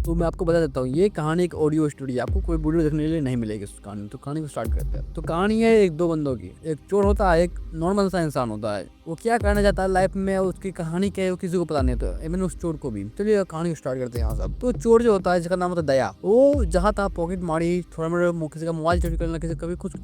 तो मैं आपको बता देता हूँ, ये कहानी एक ऑडियो स्टोरी है, आपको कोई वीडियो देखने के लिए नहीं मिलेगी इस कहानी में। तो कहानी को स्टार्ट करते हैं। तो कहानी है एक दो बंदों की। एक चोर होता है, एक नॉर्मल सा इंसान होता है। वो क्या करना चाहता है लाइफ में, उसकी कहानी क्या है वो किसी को पता नहीं होता, इवन उस चोर को भी। चलिए कहानी को स्टार्ट करते हैं यहाँ सब। तो चोर जो होता है, जिसका नाम होता है दया, वो जहाँ था पॉकेट मारी, थोड़ा मोड़ा किसी का मोबाइल चोरी करना, किसी कभी कुछ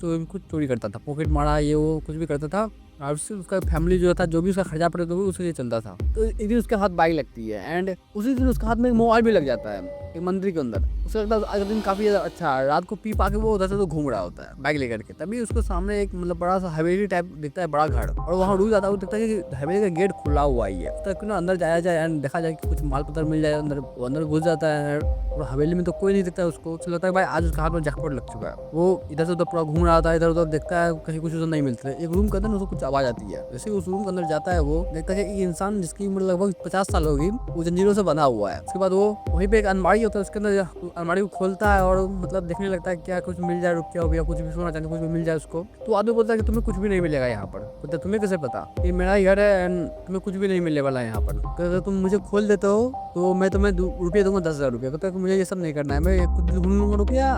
चोरी करता था, पॉकेट मारा, ये वो कुछ भी करता था। और उससे उसका फैमिली जो था, जो भी उसका खर्चा पड़ता था वो उसी से चलता था। तो एक दिन उसके हाथ बाइक लगती है एंड उसी दिन उसके हाथ में मोबाइल भी लग जाता है एक मंदिर के अंदर। उसे लगता है अगले दिन काफी ज्यादा अच्छा है। रात को पी पा के वो उधर से तो घूम रहा होता है बाइक लेकर के। तभी उसको सामने एक मतलब बड़ा सा हवेली टाइप दिखता है, बड़ा घर, और वहाँ रुक जाता है। वो दिखता है कि हवेली का गेट खुला हुआ ही है। तो क्यों ना अंदर जाया जाए एंड देखा जाए कि कुछ माल पत्थर मिल जाए अंदर। वो अंदर घुस जाता है और हवेली में तो कोई नहीं दिखता है उसको। उसको लगता है भाई आज उसका हाथ में जैकपॉट लग चुका है। वो इधर से उधर पूरा घूम रहा था, इधर उधर देखता है, कहीं कुछ उसे नहीं मिलता है। एक रूम के अंदर उसको कुछ आवाज आती है। जैसे उस रूम के अंदर जाता है, वो देखता है कि इंसान जिसकी उम्र लगभग 50 साल होगी, वो जंजीरों से बंधा हुआ है। उसके बाद वो वहीं पे एक अलमारी होता है, उसके अंदर अलमारी को खोलता है और मतलब देखने लगता है क्या कुछ मिल जाए, रुपया हो गया, कुछ भी सोना चांदी कुछ भी मिल जाए उसको। तो आदमी बोलता है कि तुम्हें कुछ भी नहीं मिलेगा यहाँ पर। बोलता तुम्हें कैसे पता? ये मेरा घर है एंड तुम्हें कुछ भी नहीं मिलने वाला है यहाँ पर। अगर तुम मुझे खोल देते हो तो मैं तुम्हें रुपये दूंगा 10,000 रुपये। कहता है कि मुझे ये सब नहीं करना है, मैं खुद ढूंढ लूंगा रुपया,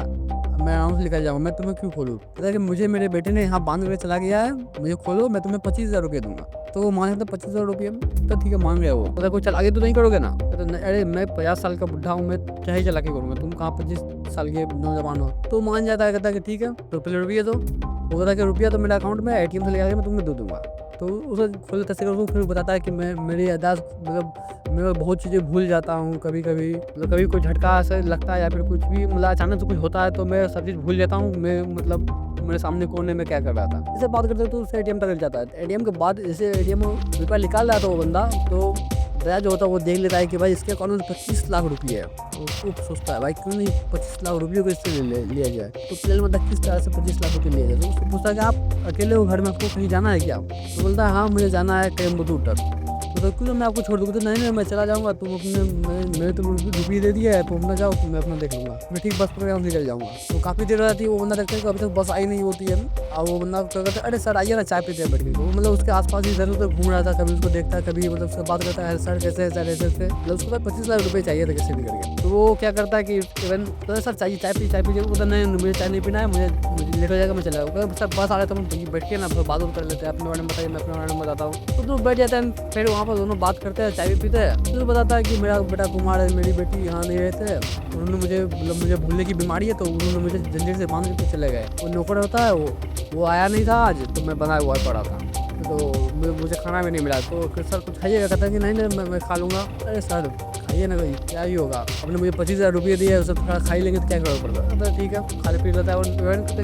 मैं आराम से निकल जाऊंगा, मैं तुम्हें क्यों खोलूँ? कहता है कि मुझे मेरे बेटे ने यहाँ बांध कर चला गया है, मुझे खोलो, मैं तुम्हें 25,000 रुपये दूंगा। तो वो मान लेता 25,000 रुपये। तो ठीक है मान गया वो। कहता कोई चल आगे तो नहीं करोगे ना? कहता अरे मैं 50 साल का बुढ़ा हूँ, मैं क्या ही चला के करूँगा, तुम कहाँ 25 साल के नौजवान हो। तो मान जाता है, कहता है कि ठीक है तो पहले रुपये दो। वो कहता है कि रुपया तो मेरा अकाउंट में ATM से ले आके मैं तुम्हें दे दूंगा। तो उसे खोल देता है, फिर बताता है कि मैं मेरी याददाश्त मतलब मैं बहुत चीज़ें भूल जाता हूँ कभी कभी, मतलब कभी कोई झटका ऐसा लगता है या फिर कुछ भी मतलब अचानक से कुछ होता है तो मैं सब चीज़ भूल जाता हूँ। मैं मतलब मेरे सामने कोने में क्या कर रहा था, इससे बात करते तो उससे ATM तक जाता है। ATM के बाद जैसे ATM रुपया निकाल रहा था वो बंदा, तो दया जो होता है वो देख लेता है कि भाई इसके अकाउंट में 25 लाख रुपये है। तो वो सोचता है भाई क्यों नहीं 25 लाख रुपये को इससे लिया जाए। तो प्लेन मतलब किस तरह से 25 लाख रुपये लिया जाए। तो उसको पूछता है कि आप अकेले हो घर में, आपको कहीं जाना है क्या? तो बोलता है हाँ मुझे जाना है कोयम्बटूर तक। तो क्यों मैं आपको छोड़ दूँगा? तो नहीं मैं चला जाऊँगा, तुम अपने मैंने तो रुपये दे दिया है, तुम अपना जाओ, मैं अपना देख लूँगा, मैं ठीक बस पकड़ निकल जाऊँगा। तो काफ़ी देर रहती है, वो बंदा देखता है कि अभी तक बस आई नहीं होती है। और वो बंदा कहता है अरे सर आइए ना चाय पीते हैं बैठ के। वो मतलब उसके आसपास इधर उधर घूम रहा था, कभी उसको देखता है, कभी मतलब उससे बात करता है, सर कैसे है सर ऐसे ऐसे। मतलब उसको 25 लाख रुपये चाहिए था कैसे भी करके। तो वो क्या करता है कि इवन तो सर चाहिए चाय पीजिए। वो नहीं मुझे चाय नहीं पीना है, मुझे लेकर जाएगा, मैं चला जाऊँगा। सर बस आ रहे तो हम बैठ के ना बात कर लेते हैं, अपने बारे में बताइए, मैं अपने बारे में बताता हूँ। तो बैठ जाता है, फिर वहाँ पर दोनों बात करते हैं, चाय भी पीते हैं। तो बताता है कि मेरा बेटा कुमार है, मेरी बेटी यहाँ नहीं रहते, उन्होंने मुझे भूलने की बीमारी है, तो उन्होंने मुझे जंजीर से बांध के चले गए। वो नौकर होता है, वो आया नहीं था आज, तो मैं बना हुआ पड़ा था, तो मुझे खाना भी नहीं मिला। तो फिर सर कुछ खाइएगा? कहता है कि नहीं मैं खा लूँगा। अरे सर खाइए ना, भाई क्या ही होगा, आपने मुझे 25,000 रुपये दिए, उससे थोड़ा खा ही लेंगे तो क्या करना पड़ता है। तो ठीक है खा पी लेता है। और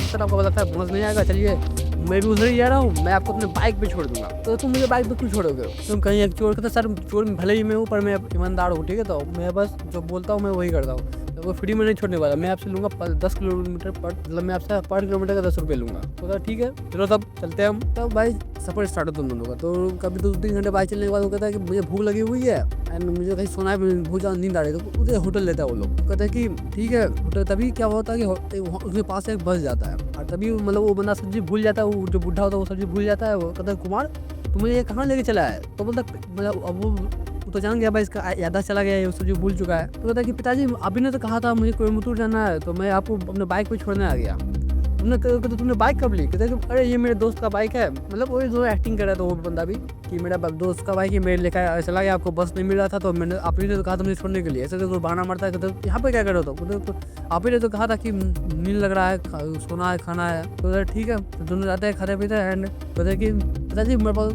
सर आपको बताता है बोनस नहीं आएगा, चलिए मैं भी उधर ही जा रहा हूँ, मैं आपको अपने बाइक पे छोड़ दूंगा। तो तुम मुझे बाइक पे क्यों छोड़ोगे? तुम कहीं एक चोर? कहते सर चोर भले ही मैं हूँ पर मैं ईमानदार हूँ, ठीक है, तो मैं बस जो बोलता हूँ मैं वही करता हूँ, तो वो फ्री में नहीं छोड़ने वाला। मैं आपसे लूँगा 10 किलोमीटर पर, मतलब मैं आपसे पर किलोमीटर का 10 रुपये लूँगा। तो ठीक है चलो तब चलते हैं हम। तब भाई सफर स्टार्ट होता है दोनों का। तो कभी 2-3 घंटे बाइक चलने के बाद वो कहता है कि मुझे भूख लगी हुई है एंड मुझे कहीं सोना है, बहुत ज़्यादा नींद आ रही है। तो उसे होटल लेता है वो लोग। तो कहते हैं कि ठीक है होटल। तभी क्या होता है कि उसके पास एक बस जाता है और तभी मतलब वो बंदा सब्जी भूल जाता है, वो जो बुढ़ा होता है वो सब्जी भूल जाता है। वो कहता है कुमार तुम मुझे ये कहाँ लेके चला है? तो बोलता मतलब अब वो तो जान गया भाई इसका याददाश्त चला गया है, वो सब्जी भूल चुका है। तो कहता है कि पिताजी अभी ने तो कहा था मुझे कोयम्बटूर जाना है, तो मैं आपको अपने बाइक पे छोड़ने आ गया। तुमने बाइक कब ली? कहते कि अरे ये मेरे दोस्त का बाइक है। मतलब वो जो एक्टिंग कर रहा था वो बंदा भी कि मेरा दोस्त का बाइक है, मेरे लेकर चला गया, आपको बस नहीं मिल रहा था तो मैंने आप ही ने तो कहा था मुझे छोड़ने के लिए। ऐसे तो बहाना मारता है। कहते यहाँ पे क्या कर रहे हो? तो आप ही ने तो कहा था कि नींद लग रहा है, सोना है, खाना है। तो ठीक है तो दोनों जाते हैं खाते पीते हैं एंड कहते कि पिताजी मेरे पास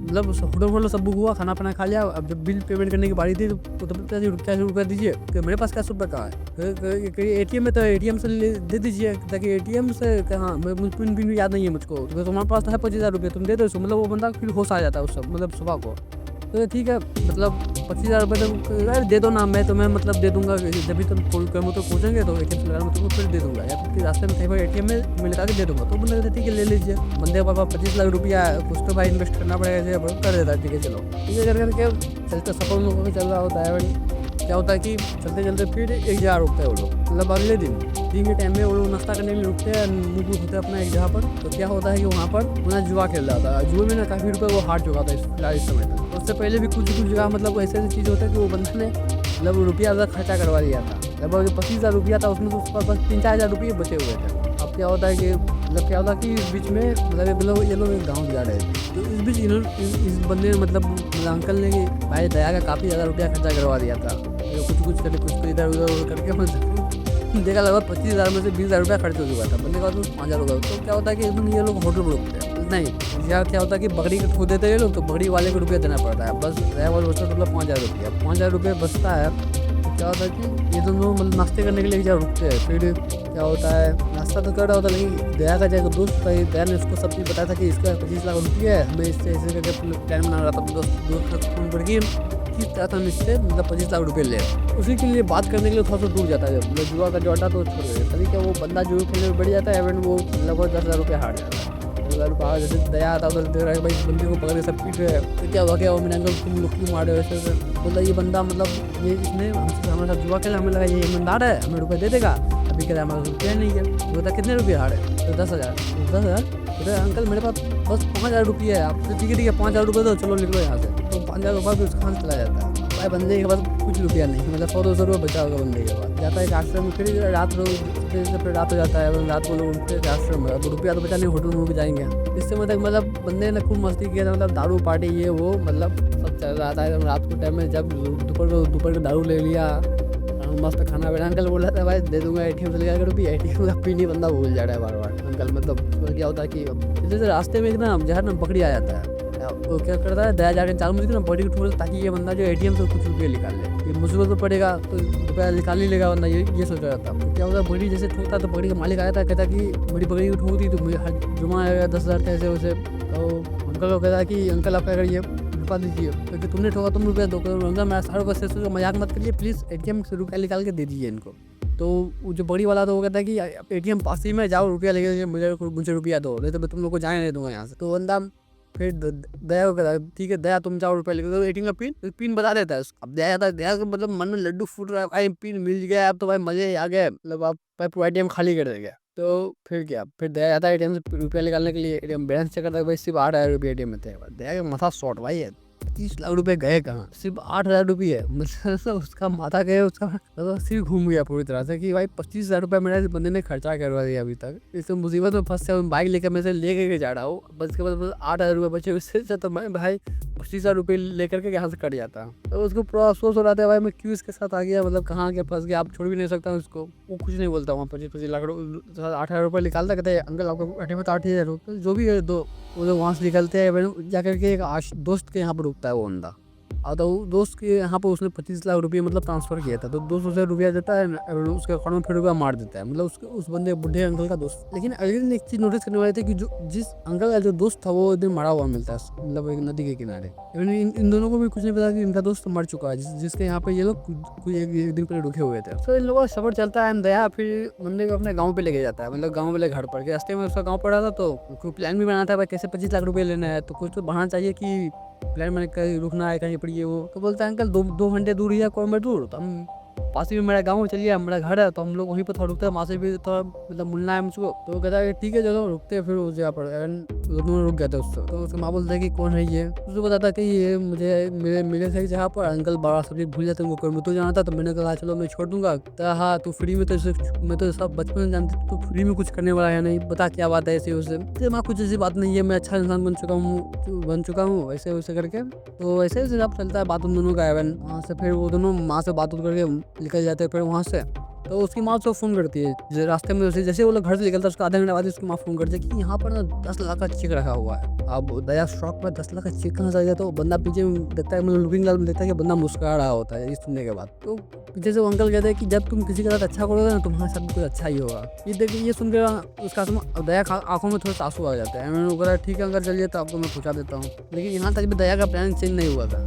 मतलब होटल सब बुक हुआ, खाना पीना खा लिया, अब जब बिल पेमेंट करने की बारी थी तो पिताजी क्या शुरू कर दीजिए कि मेरे पास क्या रुपये कहाँ है? ATM में, तो ATM से दे दीजिए। ताकि ATM से कहाँ मुझे पिन याद नहीं है मुझको। तो तुम्हारे पास तो है 25,000 रुपये, तुम दे दो। मतलब वो बंदा फिर होश आ जाता है उस मतलब सुबह को। तो ठीक है मतलब 25,000 रुपये तो दे दो ना, मैं तुम्हें मतलब दे दूंगा जब भी तुम कोयम्बटूर पहुँचेंगे तो ATM से लगाना मैं तुमको फिर दे दूंगा, या फिर रास्ते में कहीं पर ATM में लगा के दे दूंगा। तो बंदा कहते ठीक है ले लीजिए। बंदे पापा 25 लाख रुपया कुछ तो भाई इन्वेस्ट करना पड़ेगा, कर देता है। ठीक है चलो ठीक है करके चलते सफर उन लोगों का चल रहा होता है। क्या होता है कि चलते चलते फिर एक जगह रुकते हैं वो लोग। मतलब अगले दिन के टाइम में वो लोग नाश्ता करने के लिए रुकते हैं, मुँह होते हैं अपना एक जगह पर। तो क्या होता है कि वहाँ पर उन्हें जुआ खेल रहा था। जुए में ना काफ़ी रुपये वो हार चुका था फिलहाल इस समय तक। उससे पहले भी कुछ जगह मतलब ऐसे ऐसी चीज़ होता है कि वो बंदा ने मतलब रुपया ज़्यादा खर्चा करवा लिया था। लगभग जो 25,000 रुपया था उसमें तो उसके पास बस 3-4 हज़ार रुपये बचे हुए थे। अब क्या होता है कि मतलब क्या होता है कि इस बीच में मतलब ये लोग एक गाँव जा रहे थे, तो इस बीच इस बंदे ने मतलब अंकल ने कि भाई दया का काफ़ी ज़्यादा रुपया खर्चा करवा दिया था, कुछ करे कुछ इधर उधर करके मतलब देखा लगभग 25,000 में से 20,000 रुपया खर्च हो चुका था। बंदे का तो 5,000 रुपया। तो क्या होता है कि एकदम ये लोग होटल में रुकते हैं नहीं, या क्या होता है कि बकरी को खो देते हैं लोग, तो बकरी वाले को रुपया देना पड़ता है, बस ड्राइवर बचता मतलब 5,000 रुपया। 5,000 रुपये बचता है। तो क्या होता है कि ये दोनों मतलब नाश्ते करने के लिए जब रुकते हैं, फिर क्या होता है नाश्ता तो कर रहा होता है, लेकिन दया का जाएगा दोस्त था, दया ने उसको सब चीज़ बताया था कि इसका 25 लाख रुपये है, हमें इससे ऐसे करके प्लान बना रहा था। दोस्त फोन पड़ गई किस तरह से हम इससे मतलब 25 लाख रुपये ले, उसी के लिए बात करने के लिए थोड़ा सा दूर जाता है। मतलब जुआ का जो अड्डा तो छोड़ देते, तभी क्या वो बंदा जुआ खेलने में बढ़ जाता है, एवं वो लगभग 10,000 रुपये हार जाता है। 10,000 रुपये जैसे दया आता उधर देख रहा है भाई इस बंदे को पकड़ के सब पीट रहे हैं, तो क्या हुआ क्या मेरे अंकल तुम लोग क्यों मार रहे हो ऐसे। बोला ये बंदा मतलब ये इसने हमसे हमारे साथ जुआ खेला, हमें लगा ये ईमानदार है हमें रुपये दे देगा, अभी कह रहा हमारे रुपया नहीं है। बोलता कितने रुपये हारे, तो 10,000। 10,000 बोले अंकल मेरे पास बस 5,000 रुपये है, आप ठीक है 5,000 रुपये दो, चलो निकलो यहाँ से। तो 5,000 रुपये भी उसका चला जाता है। भाई बंदे के पास कुछ रुपया नहीं, मतलब 100-200 रुपये बचा होगा बंदे के पास। जाता है एक आश्रम में, फिर रात फिर रात हो जाता है, रात को लोग उठते हैं आश्रम में, अब रुपया तो बचा नहीं, होटल में भी जाएंगे। इससे मतलब बंदे ने खूब मस्ती किया था, मतलब दारू पार्टी ये वो मतलब सब चल रहा था। रात को टाइम में जब दोपहर को दारू ले लिया, मस्त खाना पीना। अंकल बोला था भाई दे दूंगा ATM से लेकर रुपये, ATM का पिन ही बंदा भूल जा रहा है बार बार। अंकल मतलब क्या होता है कि जैसे रास्ते में एक ना जहाँ ना बकरी आ जाता है, वो क्या करता है दया जाकर चालू मुझे ना बकरी को ठोक, ताकि ये बंदा जो ATM से कुछ रुपये निकाल ले, ये मुसीबत में पड़ेगा तो रुपया निकाल ही लेगा बंदा, ये सोच रहा था। तो क्या होता है बकरी जैसे ठोकता तो बकरी का मालिक आया था, कहता कि बड़ी बकरी को ठोक दी तो मुझे जुमा आएगा 10,000 ऐसे वैसे। तो अंकल को कहता कि अंकल आप क्या करिए रुपया दीजिए, क्योंकि तुमने ठोका तुम रुपया दो। अंकल मैं 60 मजाक मत करिए प्लीज़, ATM से रुपया निकाल के दे दीजिए इनको। तो वो जो बड़ी वाला तो वो कहता है कि ATM पास ही में जाओ, रुपया लेके मुझे रुपया दो, नहीं तो मैं तुम लोग को जाने नहीं दूंगा यहाँ से। तो बंदा फिर दया को कहता है ठीक है दया तुम जाओ रुपया लेके, तो ATM का पिन बता देता है। अब दया जाता है, दया को मतलब मन में लड्डू फूट रहा है, भाई पिन मिल गया अब तो भाई मजे आ गए, मतलब आप भाई पूरा ATM खाली कर देगा। तो फिर क्या, फिर दया जाता है ATM से रुपया निकालने के लिए, ATM बैलेंस चेक करता है, भाई सिर्फ 8,000 रुपये ATM में थे। दया का माथा शॉर्ट भाई है, 25 लाख रुपए गए कहाँ, सिर्फ 8,000 रुपये है। मतलब उसका माथा गया, उसका मतलब सिर घूम गया पूरी तरह से कि भाई 25,000 रुपये मेरे बंदे ने खर्चा करवा दिया अभी तक। इस मुसीबत में फंस से बाइक लेकर मैं से लेके जा रहा हूँ, बस के बाद 8,000 रुपये बचे, उससे तो मैं भाई 25,000 रुपये लेकर के यहाँ से कट जाता। तो उसको पूरा अफसोस हो रहा था भाई मैं क्यों इसके साथ आ गया, मतलब कहाँ आके फंस गया, आप छोड़ भी नहीं सकता उसको। वो कुछ नहीं बोलता, वहाँ 25 लाख 8,000 रुपये निकालता, कहते हैं अंकल आपको ATM में तो 8,000 रुपये जो भी है दो। वो लोग वहाँ से निकलते हैं, जाकर के एक दोस्त के यहाँ पर रुकता है वो बंदा। और तो दोस्त के यहाँ पर उसने 25 लाख रुपये मतलब ट्रांसफ़र किया था, तो 200 रुपया देता है उसके अकाउंट में, फिर रुपया मार देता है, मतलब उस बंदे बुढ़े अंकल का दोस्त। लेकिन अगले दिन एक चीज़ नोटिस करने वाले थे कि जो जिस अंकल का जो दोस्त था वो एक दिन मरा हुआ मिलता है, मतलब एक नदी के किनारे। इन दोनों को भी कुछ नहीं पता कि इनका दोस्त मर चुका है, जिसके यहाँ पे ये लोग कुछ एक दिन पहले रुके हुए थे। तो इन लोगों का सफर चलता है, दया फिर बंदे को अपने गाँव पे लेके जाता है, मतलब गाँव वाले घर पर के रास्ते में उसका गाँव पड़ा था, तो कोई प्लान भी बनाता है भाई कैसे 25 लाख रुपये लेना है, तो कुछ तो बढ़ाना चाहिए कि प्लान मैंने कहीं रुकना है कहीं पर ये वो। तो बोलता है अंकल 2 घंटे दूर ही है, कौन दूर, तो हम पास ही में मेरा गाँव चलिए, मेरा घर है, तो हम लोग वहीं पर थोड़ा रुकते हैं, वहाँ से भी थोड़ा मतलब मिलना है मुझको। तो वो कहता है ठीक है चलो रुकते हैं, फिर उस जगह पर दोनों रुक गए थे उससे। तो उसकी माँ बोलता है कि कौन है ये, उसको बताता है कि ये मुझे मेरे सही जगह पर अंकल बाबा सब भूल जाते हैं, उनको तो जाना था, तो मैंने कहा चलो मैं छोड़ दूंगा। तो हाँ तू फ्री में, तो मैं तो सब बचपन में जानती, तो फ्री में कुछ करने वाला है नहीं, बता क्या बात है ऐसे उसे। तो माँ कुछ ऐसी बात नहीं है, मैं अच्छा इंसान बन चुका हूँ ऐसे वैसे करके। तो ऐसे वैसे सब चलता है बात उन दोनों का एवन। वहाँ से फिर वो दोनों माँ से बात करके निकल जाते हैं फिर वहाँ से। तो उसकी माँ उसको फ़ोन करती है रास्ते में, जैसे वो लोग घर से निकलता है उसका आधा घंटे बाद उसकी माँ फ़ोन करती है कि यहाँ पर ना 10 लाख का चेक रखा हुआ है। अब दया शॉक में 10 लाख का चेक कहाँ से आ गया, तो बंदा पीछे देखता है, मतलब लुकिंग ग्लास में देखता है कि बंदा मुस्कुरा रहा होता है ये सुनने के बाद। तो पीछे से वो अंकल कहते हैं कि जब तुम किसी के साथ अच्छा करोगे ना तुम्हारे साथ कुछ अच्छा ही होगा। ये देख ये सुन के उसका दया आँखों में थोड़ा आंसू आ जाता है। मैंने बोला ठीक है अंकल चलिए तो आपको मैं पहुँचा देता हूँ। लेकिन यहाँ तक भी दया का प्लान चेंज नहीं हुआ था,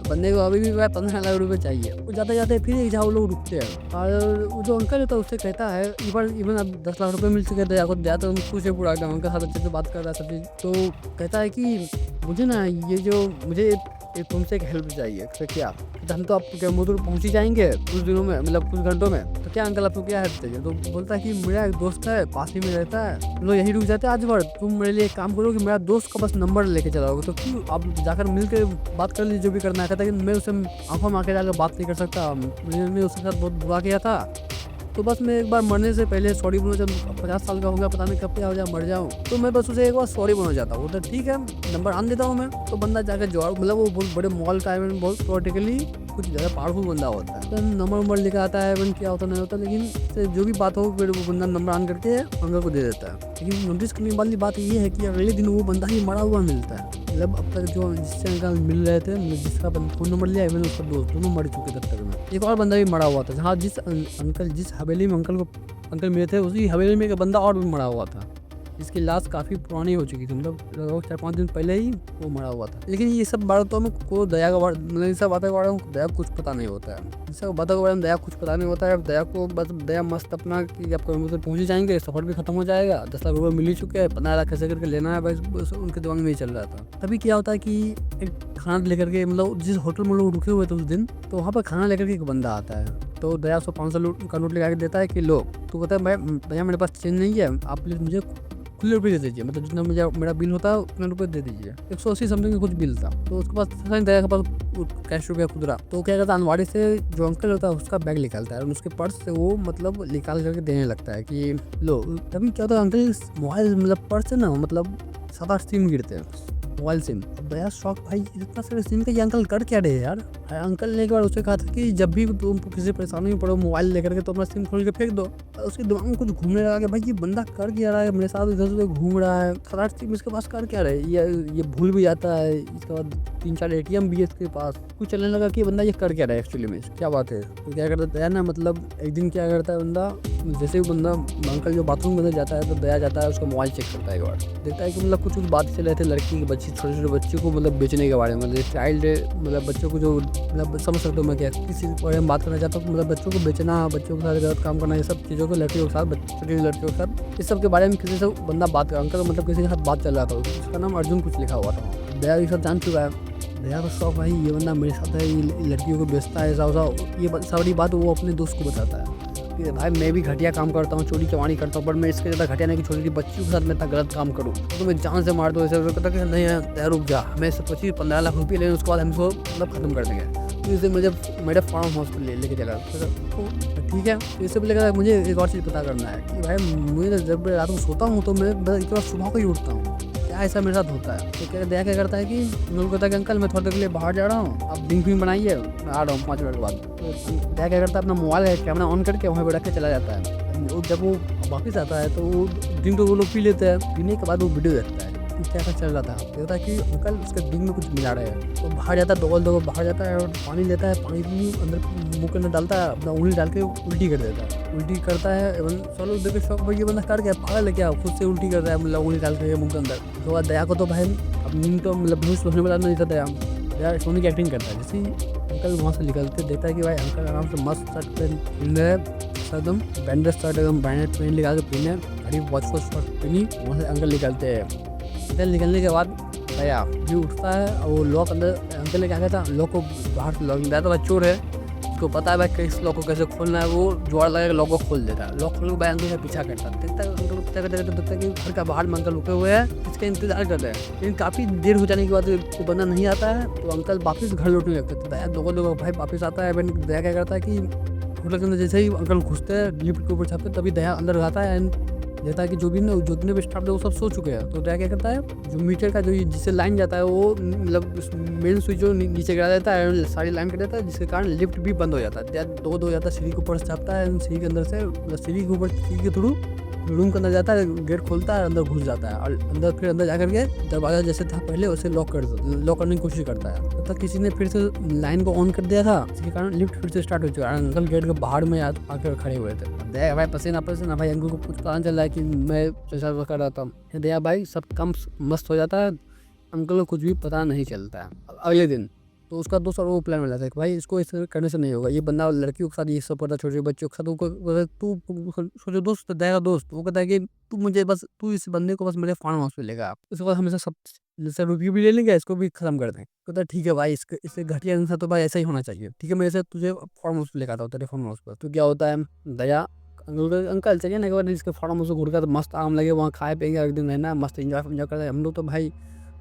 बंदे को अभी भी 15 लाख रुपये चाहिए। वो जाते जाते फिर एक जहाँ लोग रुकते हैं, और वो जो अंकल होता है उससे कहता है इवन अब 10 लाख रुपये मिल चुके थे, आपको दिया तो पूछे पूरा एकदम उनके साथ अच्छे से बात कर रहा है सब चीज़। तो कहता है कि मुझे ना ये जो मुझे कि तुमसे एक हेल्प चाहिए। तो क्या? तो हम तो आप कैमुर पहुँच ही जाएँगे कुछ दिनों में, मतलब कुछ घंटों में। तो क्या अंकल आपको क्या हेल्प चाहिए? तो बोलता है कि मेरा एक दोस्त है, पास ही में रहता है, हम लोग यहीं रुक जाते हैं आज भर। तुम मेरे लिए एक काम करो कि मेरा दोस्त का बस नंबर लेके चलाओगे। तो क्यों आप जाकर मिल के बात कर लीजिए, जो भी करना है। कहता है कि मैं उससे आँखों में आँखें डालकर बात नहीं कर सकता, मैंने उसके साथ बहुत बुरा किया था। तो बस मैं एक बार मरने से पहले सॉरी बोलना चाहता हूँ। 50 साल का हो गया, पता नहीं कब क्या हो जाए, मर जाऊँ। तो मैं बस उसे एक बार सॉरी बोलना चाहता हूँ। तो ठीक है, नंबर आन देता हूँ मैं। तो बंदा जाकर जवाब, मतलब वो बहुत बड़े मॉल का है, बहुत पॉलिटिकली कुछ ज़्यादा पावरफुल बंदा होता है। तो नंबर वंबर लेकर आता है, इवन क्या होता नहीं होता, लेकिन से जो भी बात हो फिर वो बंदा नंबर ऑन करके अंकल को दे देता है। लेकिन नोटिस करने वाली बात ये है कि अगले दिन वो बंदा ही मरा हुआ मिलता है। मतलब अब तक जो जिससे अंकल मिल रहे थे, जिसका फ़ोन नंबर लिया, इवन उसका दोस्त, दोनों मर चुके तब तक में। एक और बंदा भी मरा हुआ था। हाँ, जिस हवेली में अंकल मिले थे, उसी हवेली में एक बंदा और भी मरा हुआ था, जिसकी लाश काफ़ी पुरानी हो चुकी थी, मतलब लगभग 4-5 दिन पहले ही वो मरा हुआ था। लेकिन ये सब बातों में को दया का मतलब इन सब बातों के बारे में दया को कुछ पता नहीं होता है। इन सब बातों के बारे में दया कुछ पता नहीं होता है। दया को बस दया मस्त अपना कि आप कोयम्बटूर पहुँच ही जाएंगे, सफ़र भी खत्म हो जाएगा, 10 लाख रुपये मिल ही चुके हैं, 15 लाख कैसे करके लेना है, बस उनके दिमाग में ही चल रहा था। तभी क्या होता है कि एक खाना लेकर के, मतलब जिस होटल में लोग रुके हुए थे उस दिन, तो वहाँ पर खाना लेकर के एक बंदा आता है। तो दया उसको 500 का नोट लगा के देता है कि लो। तो कहता है भैया मेरे पास चेंज नहीं है, आप प्लीज़ मुझे खुले रुपये दे दीजिए, मतलब जितना मुझे मेरा बिल होता है उतना रुपये दे दीजिए। 180 समथिंग का कुछ बिल था। तो उसके पास दया के पास कैश रुपया खुदरा। तो क्या करता है, अनवाड़ी से जो अंकल होता है उसका बैग निकालता है और उसके पर्स से वो मतलब निकाल करके देने लगता है कि लो। तभी क्या होता है, अंकल मोबाइल मतलब पर्स से ना, मतलब 7-8 सिम गिरते हैं, मोबाइल सिम। दया शौक, भाई इतना सारे सिम का ये अंकल कर क्या रहे यार। अंकल ने एक बार उससे कहा था कि जब भी तुम किसी परेशानी में पड़ो, मोबाइल लेकर के तो अपना सिम खोल के फेंक दो। उसके दिमाग में कुछ घूमने लगा कि भाई ये बंदा कर क्या रहा है, मेरे साथ इधर उधर घूम रहा है, 7-8 सिम इसके पास कर क्या रहा है, ये भूल भी जाता है। इसके बाद 3-4 ATM भी है इसके पास। कुछ चलने लगा कि बंदा ये कर क्या रहा है एक्चुअली में, क्या बात है। तो क्या करता है ना, मतलब एक दिन क्या करता है बंदा, जैसे ही बंदा अंकल जो बाथरूम में अंदर जाता है तो दया जाता है, उसका मोबाइल चेक करता है एक बार। देखता है कि मतलब कुछ बात चल रहे थे लड़की की, बच्ची, छोटे छोटे बच्चे को मतलब बेचने के बारे में, मतलब चाइल्ड, मतलब बच्चों को जो, मतलब समझ सकते हो मैं क्या किसी बारे में बात करना चाहता हूँ। मतलब बच्चों को बेचना, बच्चों के साथ गलत काम करना, ये सब चीज़ों को, लड़कियों के साथ, छोटी लड़कियों के साथ, इस सब के बारे में किसी से बंदा बात कर, अंकल मतलब किसी के साथ बात चल रहा था। उसका नाम अर्जुन कुछ लिखा हुआ था। दया ये सब जान चुका है। दया को शौक, भाई ये बंदा मेरे साथ है, ये लड़कियों को बेचता है, ऐसा वैसा। ये सारी बात वो अपने दोस्त को बताता है कि भाई मैं भी घटिया काम करता हूँ, चोरी चमारी करता हूँ, पर मैं इसके ज़्यादा घटिया नहीं कि छोटी बच्चियों के साथ मैं इतना गलत काम करूँ, तो मैं जान से मार दो। ऐसे कहता कि नहीं है, रुक जा, मैं इससे 25-15 लाख रुपये लेने, उसके बाद हम इसको मतलब खत्म कर देंगे। तो इसे मुझे मेरे फार्म हाउस पर लेके चला। तो ठीक है, तो इससे पहले मुझे एक और चीज़ पता करना है कि भाई मुझे जब रात को सोता हूँ तो मैं एक बार सुबह को ही उठता हूँ, क्या ऐसा मेरे साथ होता है। तो क्या दया क्या करता है कि उनको कहता है कि अंकल मैं थोड़ी देर के लिए बाहर जा रहा हूँ, आप ड्रिंक विंक बनाइए, मैं आ रहा हूँ 5 मिनट के बाद। तो दया क्या करता है, अपना मोबाइल कैमरा ऑन करके वहाँ पर रख के चला जाता है। जब वो वापस आता है तो वो ड्रिंक तो वो लोग पी लेते हैं, पीने के बाद वो वीडियो देखता है कि क्या चल रहा था। कहता है कि अंकल उसके ड्रिंक में कुछ मिला रहे हैं। तो बाहर जाता है, दौड़ बाहर जाता है और पानी लेता है, पानी अंदर मुँह के अंदर डालता है, अपना उंगली डाल के उल्टी कर देता है। उल्टी करता है, एवं चलो देख के शौक, भाई ये बंदा कर गया, पागल है क्या, खुद से उल्टी कर रहा है, मतलब उंगली डाल के मुँह के अंदर। तो बाद दया को तो भाई अब नींद तो मतलब बेहोश होने वाला नहीं था। दया सोने की एक्टिंग करता है। जैसे ही अंकल वहाँ से निकलते देखता है कि भाई अंकल आराम से मस्त शर्ट पहन रहे, एकदम बैंडेड शर्ट, एकदम बैंडेड पेन लगा के पहने, घड़ी वॉच पहनी। वहाँ से अंकल निकलते हैं। अंकल निकलने के बाद दया भी उठता है और वो लॉक अंदर, अंकल ने क्या कहता है, लॉक को बाहर से लॉक दिया। तो भाई चोर है, उसको पता है भाई किस लॉक को कैसे खोलना है, वो जुगाड़ लगा के लॉक को खोल देता है। लॉक खोल के भाई अंकल का पीछा करता है, देखता है अंकल को पीछा करते देखता है कि घर का बाहर में अंकल रुके हुए हैं, इसका इंतजार कर रहे हैं। लेकिन काफ़ी देर हो जाने के बाद वो बंदा नहीं आता है, तो अंकल वापस घर लौटने लगते हैं। दया लोगों भाई वापस आता है। दया क्या करता है कि होटल के अंदर जैसे ही अंकल घुसते हैं, लिफ्ट के ऊपर छापते, तभी दया अंदर आता है एंड देखता है कि जो जितने भी स्टाफ थे वो सब सो चुके हैं। तो दया क्या करता है, जो मीटर का जो जिससे लाइन जाता है वो मतलब मेन स्विच जो नीचे गिरा देता है, सारी लाइन कर देता है, जिसके कारण लिफ्ट भी बंद हो जाता है। दया दो हो जाता है, सीढ़ी के ऊपर से छापता है, सीढ़ी के अंदर से, मतलब सीढ़ी के ऊपर, सीढ़ी के थ्रू रूम के अंदर जाता है, गेट खोलता है, अंदर घुस जाता है और अंदर फिर अंदर जाकर के दरवाजा जैसे था पहले उसे लॉक करने की कोशिश करता है। तब तक किसी ने फिर से लाइन को ऑन कर दिया था, जिसके कारण लिफ्ट फिर से स्टार्ट हो चुका है। अंकल गेट के बाहर में आकर खड़े हुए थे। दया भाई पसीना भाई, अंकल को कुछ पता चल रहा है कि मैं चर्चा कर रहा था। दया भाई सब काम मस्त हो जाता है, अंकल को कुछ भी पता नहीं चलता है। अगले दिन तो उसका दोस्त और वो प्लान बनाता है कि भाई इसको इस करने से नहीं होगा, ये बंदा लड़कियों के साथ ये सब करता है, छोटे बच्चों के साथ। तू सोचो दोस्त, दया का दोस्त, वो कहता है कि तू इस बंदे को बस मेरे फार्म हाउस पे लेगा। उसके बाद हमेशा सब जैसे रुपये भी ले लेंगे, इसको भी खत्म कर दें। कहता है ठीक है भाई, इससे घटिया इंसान तो भाई ऐसा ही होना चाहिए। ठीक है, मैं ऐसे तुझे फार्म हाउस लेकर आता हूँ, तेरे फार्म हाउस पर। तो क्या होता है, दया अंकल चलिए ना एक बार इसके फार्म हाउस घूर का, तो मस्त आम लगे वहाँ, खाए पिएंगे, एक दिन रहना मस्त इंजॉय करते हैं हम लोग। तो भाई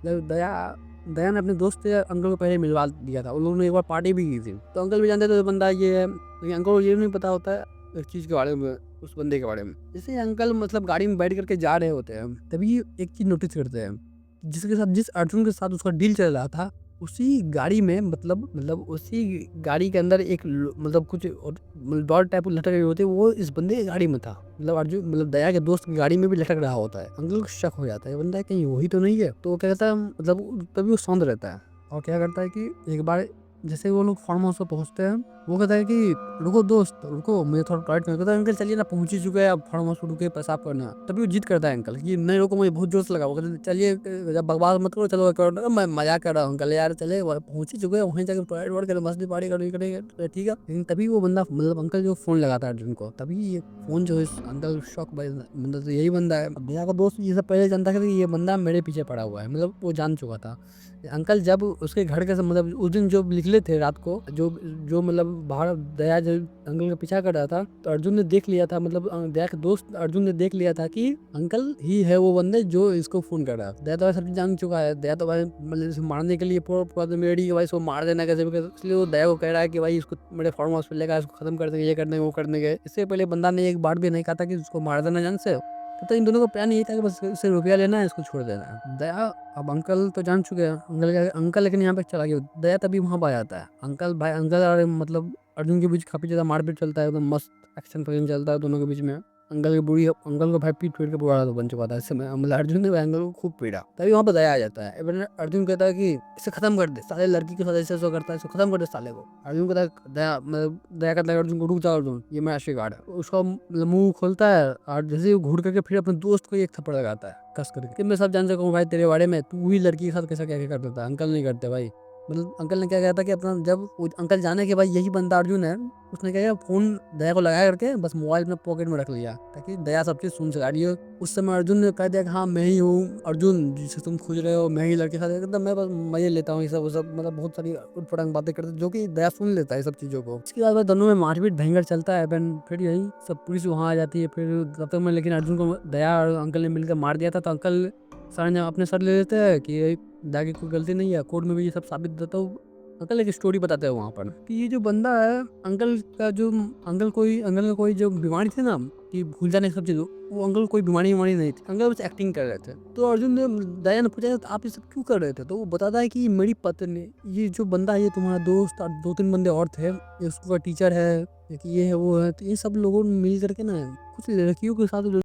दया दया ने अपने दोस्त से अंकल को पहले मिलवा दिया था, उन लोगों ने एक बार पार्टी भी की थी। तो अंकल भी जानते थे बंदा ये है, लेकिन अंकल को ये नहीं पता होता है एक चीज़ के बारे में, उस बंदे के बारे में। जैसे अंकल मतलब गाड़ी में बैठ करके जा रहे होते हैं, तभी एक चीज़ नोटिस करते हैं, जिसके साथ जिस अर्जुन के साथ उसका डील चल रहा था, उसी गाड़ी में मतलब उसी गाड़ी के अंदर एक मतलब कुछ डॉट टाइप लटक रही होती है, वो इस बंदे की गाड़ी में था। मतलब अर्जुन मतलब दया के दोस्त की गाड़ी में भी लटक रहा होता है। अंकल को शक हो जाता है, बंदा कहीं वही तो नहीं है। तो वो क्या कहता है, मतलब तभी वो सौंद रहता है और क्या करता है कि एक बार जैसे वो लोग फार्म हाउस पर पहुंचते हैं, वो कहता है कि रुको दोस्त रुको, मुझे थोड़ा टॉयलेट करना। कहता है अंकल चलिए ना, पहुंच ही चुके हैं, अब फार्म हाउस पर रुके पेशाब करना। तभी वो जिद करता है अंकल कि नहीं रुको, मुझे बहुत जोश लगा। वो कहते चलिए, जब बकवास मत करो, चलो करो। मैं मजाक कर रहा हूँ अंकल, यार चले पहुंच ही चुके हैं, वहीं जाकर टॉयलेट वर्ड कर मस्ती पार्टी करेंगे, ठीक है। लेकिन तभी वो बंदा मतलब अंकल जो फोन लगाता है अर्जुन को, तभी ये फोन जो है अंकल शॉक भाई, मतलब तो यही बंदा है। भैया का दोस्त ये सब पहले जानता था कि ये बंदा मेरे पीछे पड़ा हुआ है, मतलब वो जान चुका था। अंकल जब उसके घर के मतलब उस दिन जो निकले थे रात को, जो जो मतलब बाहर दया जो अंकल का पीछा कर रहा था, तो अर्जुन ने देख लिया था, मतलब दया के दोस्त अर्जुन ने देख लिया था कि अंकल ही है वो बंदे जो इसको फोन कर रहा है। दया तो सब जान चुका है, दया तो भाई मतलब मारने के लिए पूरा रेडी है भाई, इसको मार देना कैसे भी कैसे। इसलिए वो दया को कह रहा है कि भाई इसको मेरे फार्म हाउस पे लेकर इसको खत्म कर देंगे, ये करने वो करने के। इससे पहले बंदा ने एक बार भी नहीं कहा था कि उसको मार देना जान से। तो इन दोनों का प्लान यही था कि बस इससे रुपया लेना है, इसको छोड़ देना है। दया अब अंकल तो जान चुके हैं, अंकल लेकिन यहाँ पे चला गया। दया तभी वहाँ पर आ जाता है। अंकल भाई अंकल और मतलब अर्जुन के बीच काफी ज्यादा मारपीट चलता है, एकदम मस्त एक्शन फैक्शन चलता है दोनों के बीच में। अंकल को भाई पीट पीट के बुरा बन चुका था इस समय, मतलब अर्जुन ने भाई अंकल को खूब पीटा। तभी वहाँ पर दया आ जाता है। फिर अर्जुन कहता है कि इसे खत्म कर दे, साले लड़की के साथ ऐसे ऐसा करता है, इसको खत्म कर दे साले को। अर्जुन कहता है दया मतलब दया कहता है अर्जुन को, रुक जाओ अर्जुन, ये मेरा आशीर्वाद है। उसका मतलब मुंह खोलता है और जैसे ही घूर करके फिर अपने दोस्त को एक थप्पड़ लगाता है कस करके कि मैं सब जान सकूँ भाई तेरे बारे में, तू ही लड़की के साथ कैसा क्या क्या कर देता है। अंकल नहीं करते भाई, मतलब अंकल ने क्या कहा था कि अपना जब अंकल जाने के बाद यही बंदा अर्जुन है, उसने क्या किया फोन दया को लगा करके बस मोबाइल अपने पॉकेट में रख लिया ताकि दया सब चीज सुन सका रही हो। उस समय अर्जुन ने कह दिया कि हाँ मैं ही हूँ अर्जुन जिसे तुम खोज रहे हो, मैं ही लड़के के साथ एकदम मैं बस मजे लेता हूँ, ये सब वो सब मतलब बहुत सारी उटपटांग बातें करते जो कि दया सुन लेता है सब चीजों को। इसके बाद दोनों में मारपीट भयंकर चलता है। फिर यही सब पुलिस वहाँ आ जाती है। फिर तब तक में लेकिन अर्जुन को दया और अंकल ने मिलकर मार दिया था। तो अंकल सर ने अपने सर ले लेते हैं कि दागी कोई गलती नहीं है, कोर्ट में भी ये सब साबित देता हूँ। अंकल एक स्टोरी बताते हैं वहाँ पर कि ये जो बंदा है अंकल का जो अंकल का कोई जो बीमारी थी ना कि भूल जाने सब चीज़, वो अंकल कोई बीमारी नहीं थी, अंकल बस एक्टिंग कर रहे थे। तो अर्जुन ने दया ने पूछा तो आप ये सब क्यों कर रहे थे, तो वो बताता है कि मेरी पत्नी, ये जो बंदा है ये तुम्हारा दोस्त और 2-3 बंदे और थे, ये उसका टीचर है, ये है वो है, तो ये सब लोगों ने मिल करके ना कुछ लड़कियों के साथ